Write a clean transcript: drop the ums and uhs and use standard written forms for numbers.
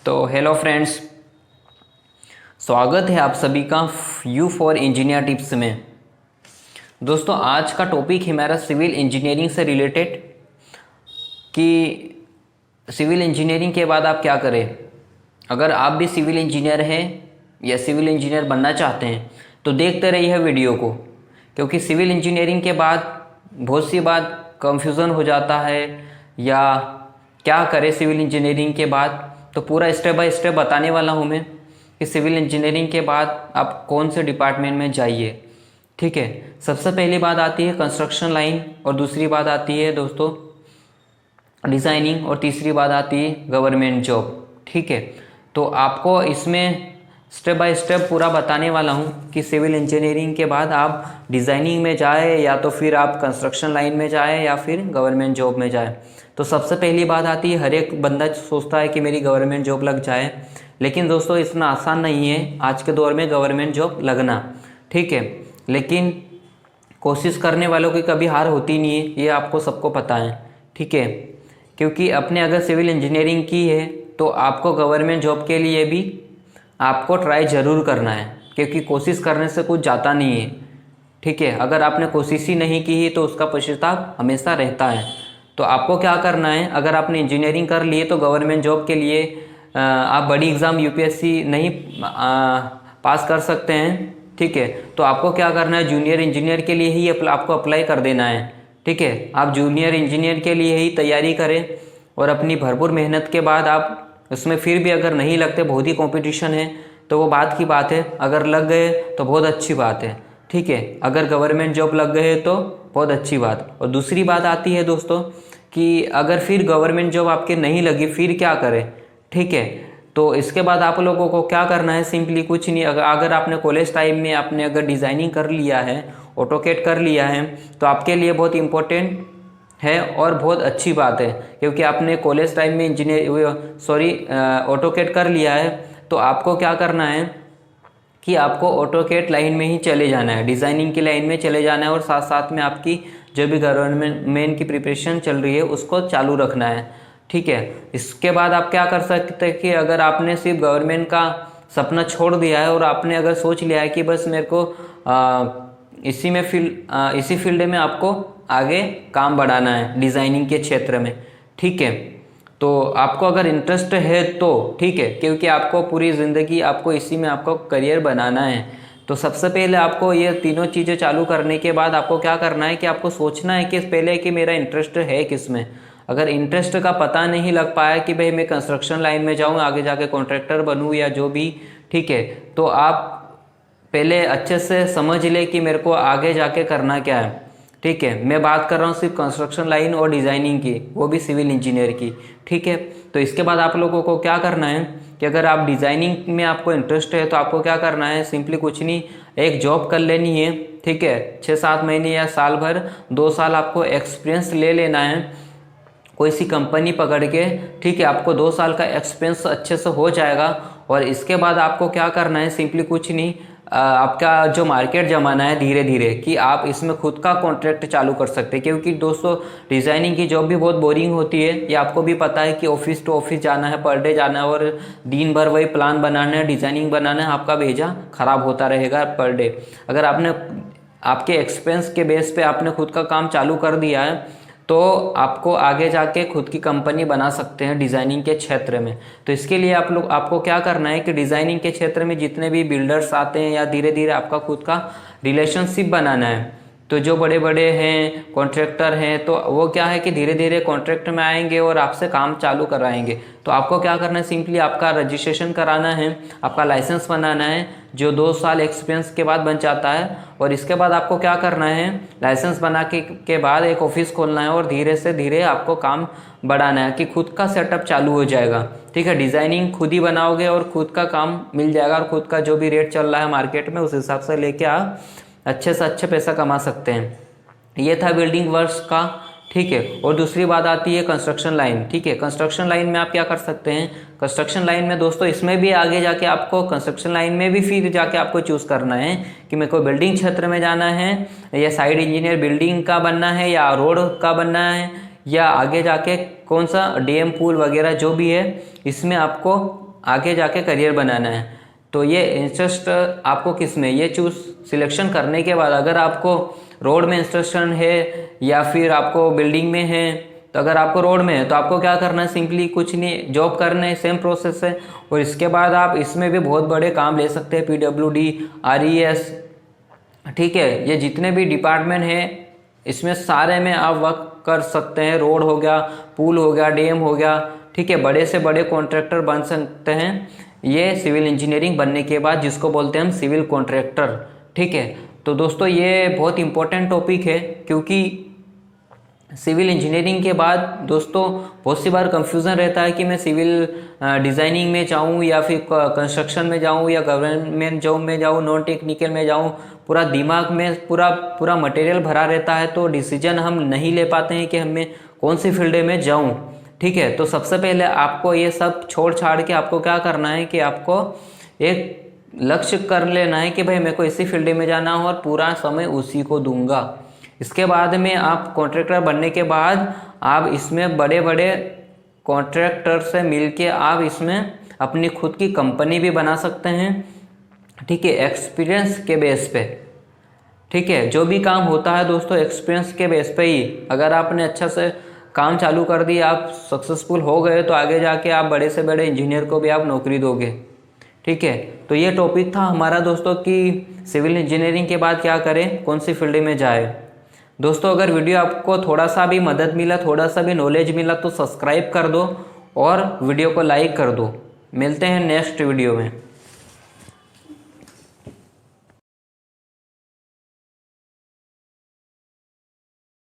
तो hello friends, स्वागत है आप सभी का यू फॉर इंजीनियर टिप्स में। दोस्तों, आज का टॉपिक है हमारा सिविल इंजीनियरिंग से रिलेटेड कि सिविल इंजीनियरिंग के बाद आप क्या करें। अगर आप भी सिविल इंजीनियर हैं या सिविल इंजीनियर बनना चाहते हैं तो देखते रहिए वीडियो को, क्योंकि सिविल इंजीनियरिंग के बाद बहुत सी बात कंफ्यूजन हो जाता है या क्या करें सिविल इंजीनियरिंग के बाद। तो पूरा स्टेप बाय स्टेप बताने वाला हूँ मैं कि सिविल इंजीनियरिंग के बाद आप कौन से डिपार्टमेंट में जाइए। ठीक है, सबसे पहली बात आती है कंस्ट्रक्शन लाइन, और दूसरी बात आती है दोस्तों डिज़ाइनिंग, और तीसरी बात आती है गवर्नमेंट जॉब। ठीक है, तो आपको इसमें स्टेप बाय स्टेप पूरा बताने वाला हूँ कि सिविल इंजीनियरिंग के बाद आप डिज़ाइनिंग में जाए या तो फिर आप कंस्ट्रक्शन लाइन में जाए या फिर गवर्नमेंट जॉब में जाए। तो सबसे पहली बात आती है, हर एक बंदा सोचता है कि मेरी गवर्नमेंट जॉब लग जाए, लेकिन दोस्तों इतना आसान नहीं है आज के दौर में गवर्नमेंट जॉब लगना। ठीक है, लेकिन कोशिश करने वालों की कभी हार होती नहीं है, ये आपको सबको पता है। ठीक है, क्योंकि अपने अगर सिविल इंजीनियरिंग की है तो आपको गवर्नमेंट जॉब के लिए भी आपको ट्राई ज़रूर करना है, क्योंकि कोशिश करने से कुछ जाता नहीं है। ठीक है, अगर आपने कोशिश ही नहीं की है तो उसका पश्चाताप हमेशा रहता है। तो आपको क्या करना है, अगर आपने इंजीनियरिंग कर ली है तो गवर्नमेंट जॉब के लिए आप बड़ी एग्ज़ाम यूपीएससी नहीं पास कर सकते हैं। ठीक है, तो आपको क्या करना है, जूनियर इंजीनियर के लिए ही आपको अप्लाई कर देना है। ठीक है, आप जूनियर इंजीनियर के लिए ही तैयारी करें और अपनी भरपूर मेहनत के बाद आप उसमें फिर भी अगर नहीं लगते, बहुत ही कंपटीशन है, तो वो बात की बात है। अगर लग गए तो बहुत अच्छी बात है। ठीक है, अगर गवर्नमेंट जॉब लग गए तो बहुत अच्छी बात। और दूसरी बात आती है दोस्तों कि अगर फिर गवर्नमेंट जॉब आपके नहीं लगी फिर क्या करें। ठीक है, तो इसके बाद आप लोगों को क्या करना है, सिंपली कुछ नहीं। अगर आपने कॉलेज टाइम में आपने अगर डिज़ाइनिंग कर लिया है, ऑटोकेड कर लिया है, तो आपके लिए बहुत इंपॉर्टेंट है और बहुत अच्छी बात है, क्योंकि आपने कॉलेज टाइम में ऑटोकेड कर लिया है। तो आपको क्या करना है कि आपको ऑटोकेड लाइन में ही चले जाना है, डिज़ाइनिंग की लाइन में चले जाना है, और साथ साथ में आपकी जो भी गवर्नमेंट की प्रिपरेशन चल रही है उसको चालू रखना है। ठीक है, इसके बाद आप क्या कर सकते हैं कि अगर आपने सिर्फ गवर्नमेंट का सपना छोड़ दिया है और आपने अगर सोच लिया है कि बस मेरे को इसी फील्ड में आपको आगे काम बढ़ाना है डिज़ाइनिंग के क्षेत्र में। ठीक है, तो आपको अगर इंटरेस्ट है तो ठीक है, क्योंकि आपको पूरी ज़िंदगी आपको इसी में आपको करियर बनाना है। तो सबसे पहले आपको ये तीनों चीज़ें चालू करने के बाद आपको क्या करना है कि आपको सोचना है कि पहले कि मेरा इंटरेस्ट है किस में। अगर इंटरेस्ट का पता नहीं लग पाया कि भाई मैं कंस्ट्रक्शन लाइन में जाऊँ, आगे जाके कॉन्ट्रैक्टर बनूँ या जो भी, ठीक है, तो आप पहले अच्छे से समझ ले कि मेरे को आगे जाके करना क्या है। ठीक है, मैं बात कर रहा हूँ सिर्फ कंस्ट्रक्शन लाइन और डिज़ाइनिंग की, वो भी सिविल इंजीनियर की। ठीक है, तो इसके बाद आप लोगों को क्या करना है कि अगर आप डिज़ाइनिंग में आपको इंटरेस्ट है तो आपको क्या करना है, सिंपली कुछ नहीं, एक जॉब कर लेनी है। ठीक है, 6-7 महीने या साल भर, 2 साल आपको एक्सपीरियंस ले लेना है कोई सी कंपनी पकड़ के। ठीक है, आपको 2 साल का एक्सपीरियंस अच्छे से हो जाएगा, और इसके बाद आपको क्या करना है, सिंपली कुछ नहीं, आपका जो मार्केट जमाना है धीरे धीरे कि आप इसमें खुद का कॉन्ट्रैक्ट चालू कर सकते हैं। क्योंकि दोस्तों डिज़ाइनिंग की जॉब भी बहुत बोरिंग होती है, ये आपको भी पता है कि ऑफिस टू ऑफिस जाना है, पर डे जाना है, और दिन भर वही प्लान बनाना है, डिज़ाइनिंग बनाना है, आपका भेजा खराब होता रहेगा पर डे। अगर आपने आपके एक्सपेंस के बेस पे आपने खुद का काम चालू कर दिया है तो आपको आगे जाके खुद की कंपनी बना सकते हैं डिज़ाइनिंग के क्षेत्र में। तो इसके लिए आपको क्या करना है कि डिज़ाइनिंग के क्षेत्र में जितने भी बिल्डर्स आते हैं या धीरे धीरे आपका खुद का रिलेशनशिप बनाना है। तो जो बड़े बड़े हैं कॉन्ट्रैक्टर हैं, तो वो क्या है कि धीरे धीरे कॉन्ट्रैक्ट में आएंगे और आपसे काम चालू कराएंगे। तो आपको क्या करना है, सिंपली आपका रजिस्ट्रेशन कराना है, आपका लाइसेंस बनाना है, जो 2 साल एक्सपीरियंस के बाद बन जाता है। और इसके बाद आपको क्या करना है, लाइसेंस बना के बाद एक ऑफिस खोलना है और धीरे से धीरे आपको काम बढ़ाना है कि खुद का सेटअप चालू हो जाएगा। ठीक है, डिज़ाइनिंग खुद ही बनाओगे और खुद का काम मिल जाएगा, और खुद का जो भी रेट चल रहा है मार्केट में उस हिसाब से लेके आप अच्छे से अच्छे पैसा कमा सकते हैं। ये था बिल्डिंग वर्क्स का। ठीक है, और दूसरी बात आती है कंस्ट्रक्शन लाइन। ठीक है, कंस्ट्रक्शन लाइन में आप क्या कर सकते हैं, कंस्ट्रक्शन लाइन में दोस्तों इसमें भी आगे जाके आपको कंस्ट्रक्शन लाइन में भी फिर जाके आपको चूज़ करना है कि मेरे को बिल्डिंग क्षेत्र में जाना है, या साइड इंजीनियर बिल्डिंग का बनना है, या रोड का बनना है, या आगे जाके कौन सा डैम पुल वगैरह जो भी है, इसमें आपको आगे जाके करियर बनाना है। तो ये इंटरेस्ट आपको किस में, ये चूज सिलेक्शन करने के बाद अगर आपको रोड में इंटरेस्ट है या फिर आपको बिल्डिंग में है, तो अगर आपको रोड में है तो आपको क्या करना है, सिंपली कुछ नहीं, जॉब करना है, सेम प्रोसेस है। और इसके बाद आप इसमें भी बहुत बड़े काम ले सकते हैं, PWD, RES, ठीक है, ये जितने भी डिपार्टमेंट हैं इसमें सारे में आप वर्क कर सकते हैं। रोड हो गया, पुल हो गया, डैम हो गया, ठीक है, बड़े से बड़े कॉन्ट्रैक्टर बन सकते हैं ये सिविल इंजीनियरिंग बनने के बाद, जिसको बोलते हैं हम सिविल कॉन्ट्रैक्टर, ठीक है। तो दोस्तों ये बहुत इंपॉर्टेंट टॉपिक है, क्योंकि सिविल इंजीनियरिंग के बाद दोस्तों बहुत सी बार कंफ्यूजन रहता है कि मैं सिविल डिज़ाइनिंग में जाऊं या फिर कंस्ट्रक्शन में जाऊं या गवर्नमेंट जॉब में जाऊं, नॉन टेक्निकल में जाऊं। पूरा दिमाग में पूरा मटेरियल भरा रहता है, तो डिसीजन हम नहीं ले पाते हैं कि हमें कौन सी फील्ड में जाऊं, ठीक है। तो सबसे पहले आपको ये सब छोड़ छाड़ के आपको क्या करना है कि आपको एक लक्ष्य कर लेना है कि भाई मेरे को इसी फील्ड में जाना हो और पूरा समय उसी को दूंगा। इसके बाद में आप कॉन्ट्रैक्टर बनने के बाद आप इसमें बड़े बड़े कॉन्ट्रैक्टर से मिलके आप इसमें अपनी खुद की कंपनी भी बना सकते हैं, ठीक है, एक्सपीरियंस के बेस पे, ठीक है। जो भी काम होता है दोस्तों एक्सपीरियंस के बेस पे ही, अगर आपने अच्छा से काम चालू कर दिया, आप सक्सेसफुल हो गए, तो आगे जाके आप बड़े से बड़े इंजीनियर को भी आप नौकरी दोगे, ठीक है। तो ये टॉपिक था हमारा दोस्तों कि सिविल इंजीनियरिंग के बाद क्या करें, कौन सी फील्ड में जाए। दोस्तों अगर वीडियो आपको थोड़ा सा भी मदद मिला, थोड़ा सा भी नॉलेज मिला, तो सब्सक्राइब कर दो और वीडियो को लाइक कर दो। मिलते हैं नेक्स्ट वीडियो में।